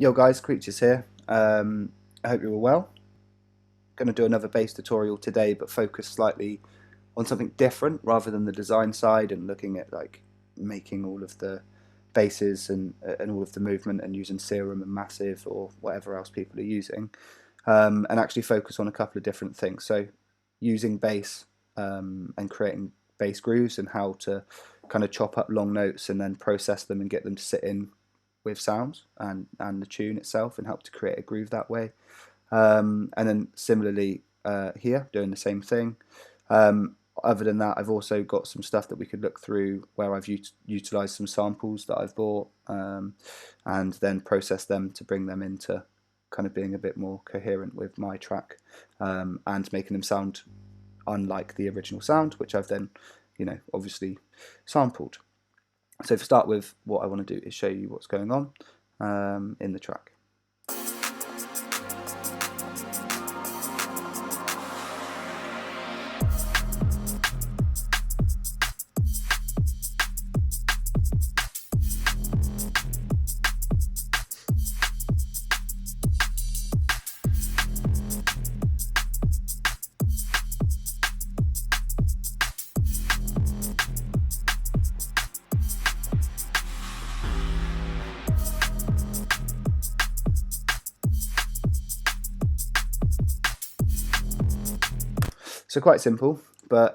Yo guys, Creatures here. I hope you're all well. Going to do another bass tutorial today, but focus slightly on something different rather than the design side and looking at like making all of the basses and all of the movement and using Serum and Massive or whatever else people are using, and actually focus on a couple of different things. So using bass and creating bass grooves and how to kind of chop up long notes and then process them and get them to sit in with sounds and the tune itself and help to create a groove that way. And then similarly here, doing the same thing. Other than that, I've also got some stuff that we could look through where I've utilised some samples that I've bought and then process them to bring them into kind of being a bit more coherent with my track and making them sound unlike the original sound, which I've then, obviously sampled. So to start with, what I want to do is show you what's going on in the track. So quite simple, but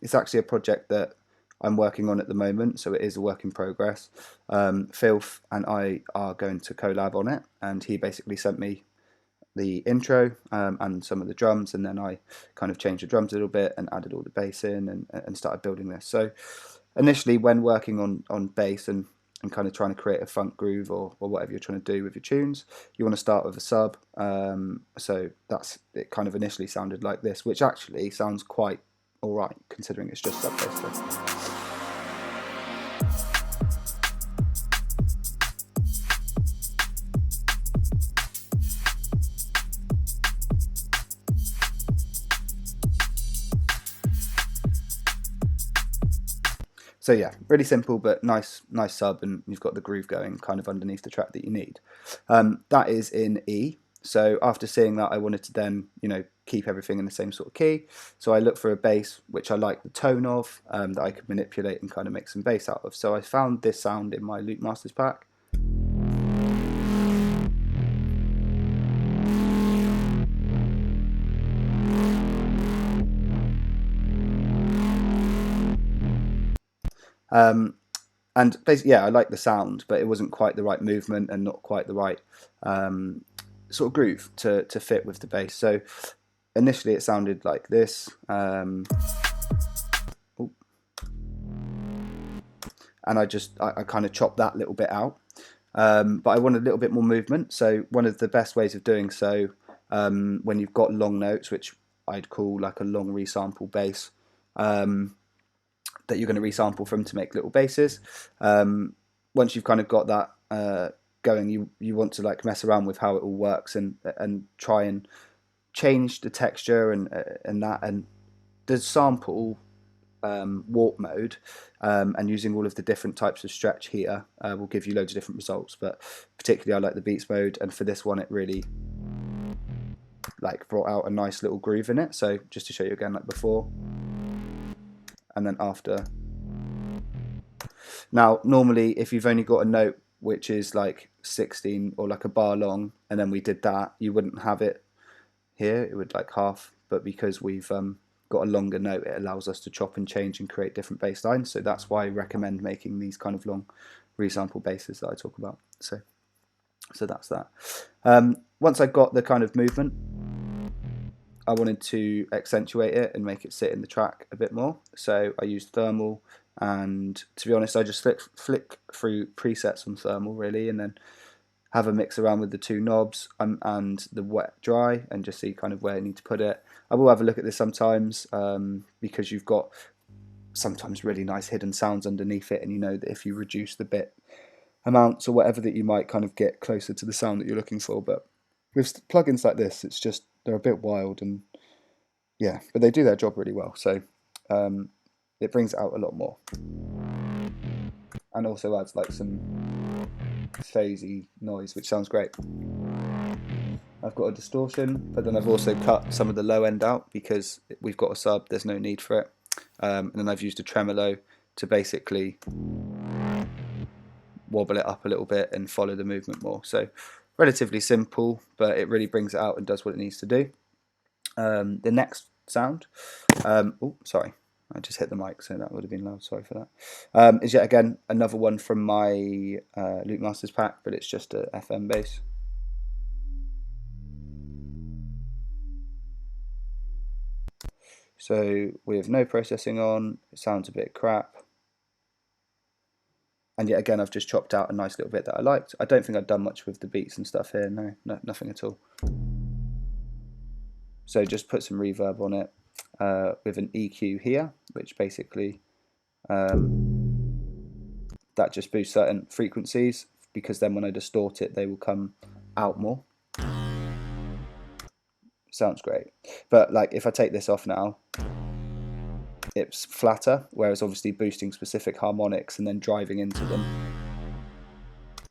it's actually a project that I'm working on at the moment, so it is a work in progress. Filth and I are going to collab on it, and he basically sent me the intro and some of the drums, and then I kind of changed the drums a little bit and added all the bass in and started building this. So initially when working on bass and kind of trying to create a funk groove or whatever you're trying to do with your tunes, you want to start with a sub. So that's it. Kind of initially sounded like this, which actually sounds quite alright considering it's just sub bass. So yeah, really simple but nice sub, and you've got the groove going kind of underneath the track that you need. That is in E. So after seeing that, I wanted to then keep everything in the same sort of key. So I looked for a bass which I like the tone of, that I could manipulate and kind of make some bass out of. So I found this sound in my Loop Masters pack. And basically, yeah, I like the sound, but it wasn't quite the right movement and not quite the right sort of groove to fit with the bass. So initially it sounded like this. And I kind of chopped that little bit out. But I wanted a little bit more movement. So one of the best ways of doing so, when you've got long notes, which I'd call like a long resample bass, that you're going to resample from to make little basses. Once you've kind of got that going, you want to like mess around with how it all works and try and change the texture and the sample warp mode and using all of the different types of stretch here will give you loads of different results. But particularly I like the beats mode, and for this one it really like brought out a nice little groove in it. So just to show you again, like before and then after. Now normally if you've only got a note which is like 16 or like a bar long and then we did that, you wouldn't have it here, it would like half, but because we've got a longer note, it allows us to chop and change and create different bass lines. So that's why I recommend making these kind of long resample basses that I talk about. So that's that. Once I got the kind of movement, I wanted to accentuate it and make it sit in the track a bit more. So I used thermal, and to be honest I just flick through presets on thermal really, and then have a mix around with the two knobs and the wet dry and just see kind of where I need to put it. I will have a look at this sometimes because you've got sometimes really nice hidden sounds underneath it, and you know that if you reduce the bit amounts or whatever that you might kind of get closer to the sound that you're looking for. But with plugins like this, it's just they're a bit wild, and yeah, but they do their job really well. So it brings it out a lot more, and also adds like some phasey noise, which sounds great. I've got a distortion, but then I've also cut some of the low end out because we've got a sub, there's no need for it. And then I've used a tremolo to basically wobble it up a little bit and follow the movement more. So relatively simple, but it really brings it out and does what it needs to do. The next sound, oh sorry, I just hit the mic, so that would have been loud, sorry for that, is yet again another one from my Loop Masters pack, but it's just a FM bass. So with no processing on, it sounds a bit crap. And yet again, I've just chopped out a nice little bit that I liked. I don't think I've done much with the beats and stuff here, no, nothing at all. So just put some reverb on it with an EQ here, which basically that just boosts certain frequencies, because then when I distort it, they will come out more. Sounds great. But like if I take this off now, it's flatter, whereas obviously boosting specific harmonics and then driving into them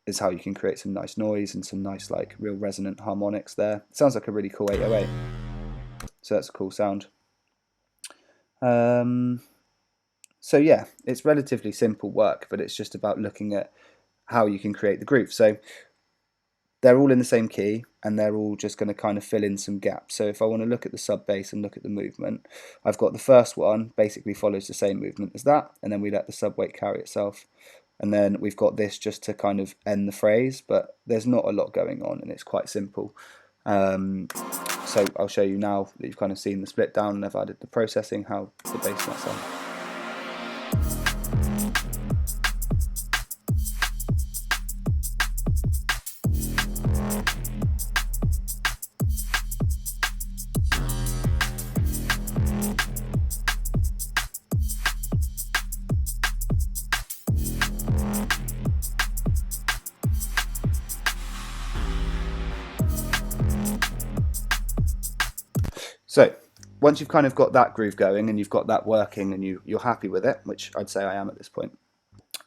is how you can create some nice noise and some nice like real resonant harmonics there. It sounds like a really cool 808. So that's a cool sound. So yeah, it's relatively simple work, but it's just about looking at how you can create the groove. So they're all in the same key and they're all just going to kind of fill in some gaps. So if I want to look at the sub bass and look at the movement, I've got the first one basically follows the same movement as that, and then we let the sub weight carry itself. And then we've got this just to kind of end the phrase, but there's not a lot going on and it's quite simple. So I'll show you now that you've kind of seen the split down and I've added the processing, how the bass might sound. So once you've kind of got that groove going and you've got that working and you're happy with it, which I'd say I am at this point,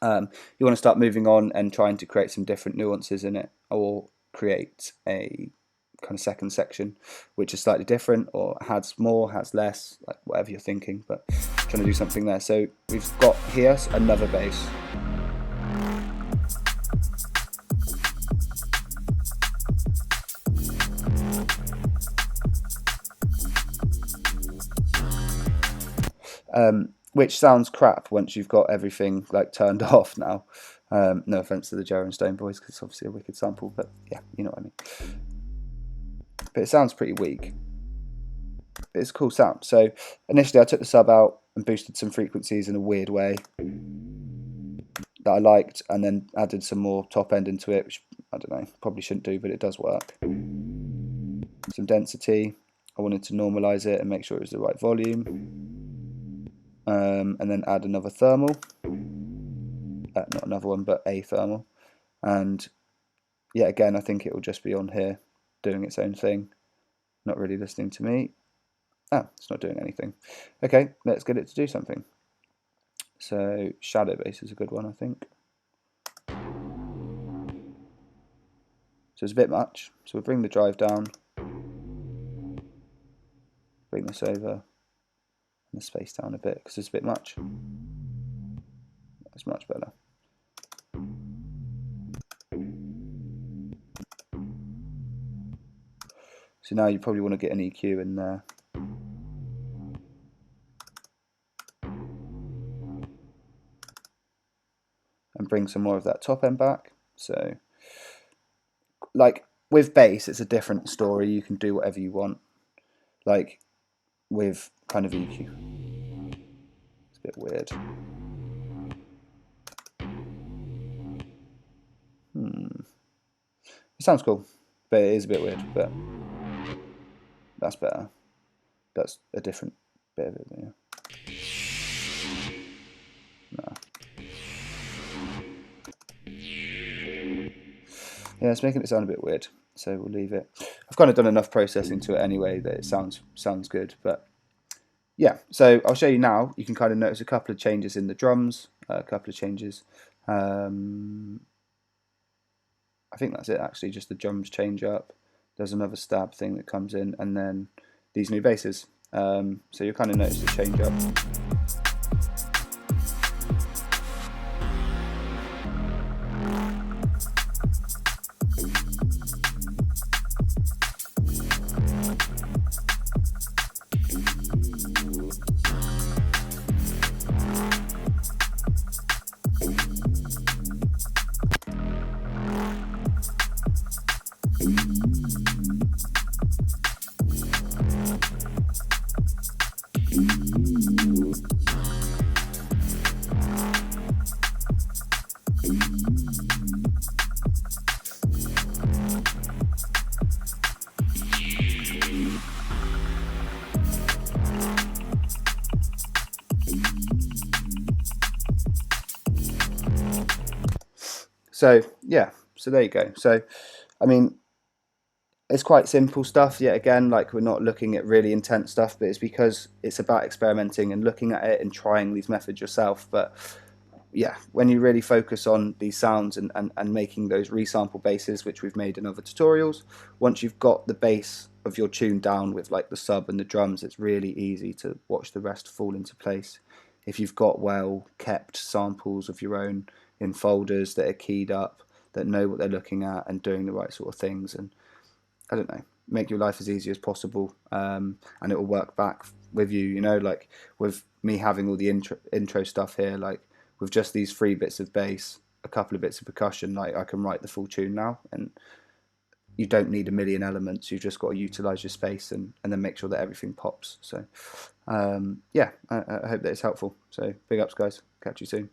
you want to start moving on and trying to create some different nuances in it, or create a kind of second section which is slightly different or has more, has less, like whatever you're thinking, but trying to do something there. So we've got here another bass. Which sounds crap once you've got everything like turned off now. No offense to the Joe and Stone boys, because it's obviously a wicked sample, but yeah, you know what I mean. But it sounds pretty weak. But it's a cool sound. So initially I took the sub out and boosted some frequencies in a weird way that I liked, and then added some more top end into it, which I don't know, probably shouldn't do, but it does work. Some density. I wanted to normalize it and make sure it was the right volume. And then add another thermal, not another one, but a thermal, and yet again I think it will just be on here doing its own thing, not really listening to me. It's not doing anything. Okay, let's get it to do something. So shadow bass is a good one, I think. So it's a bit much, so we'll bring the drive down, bring this over, the space down a bit because it's a bit much. That's much better. So now you probably want to get an EQ in there. And bring some more of that top end back. So like with bass, it's a different story. You can do whatever you want. Like with kind of EQ. It's a bit weird. It sounds cool, but it is a bit weird, but that's better. That's a different bit of it, yeah. No. Yeah, it's making it sound a bit weird, so we'll leave it. I've kind of done enough processing to it anyway that it sounds good, but yeah. So I'll show you now. You can kind of notice a couple of changes in the drums, a couple of changes I think that's it actually, just the drums change up. There's another stab thing that comes in, and then these new basses. So you'll kind of notice the change up. So yeah, so there you go. So I mean, it's quite simple stuff. Yet again, like we're not looking at really intense stuff, but it's because it's about experimenting and looking at it and trying these methods yourself. But yeah, when you really focus on these sounds and making those resample basses, which we've made in other tutorials, once you've got the bass of your tune down with like the sub and the drums, it's really easy to watch the rest fall into place. If you've got well kept samples of your own in folders that are keyed up, that know what they're looking at and doing the right sort of things, and I don't know, make your life as easy as possible, and it will work back with you. You know, like with me having all the intro stuff here, like with just these 3 bits of bass, a couple of bits of percussion, like I can write the full tune now, and you don't need a million elements. You've just got to utilize your space and then make sure that everything pops. So yeah, I hope that it's helpful. So big ups, guys. Catch you soon.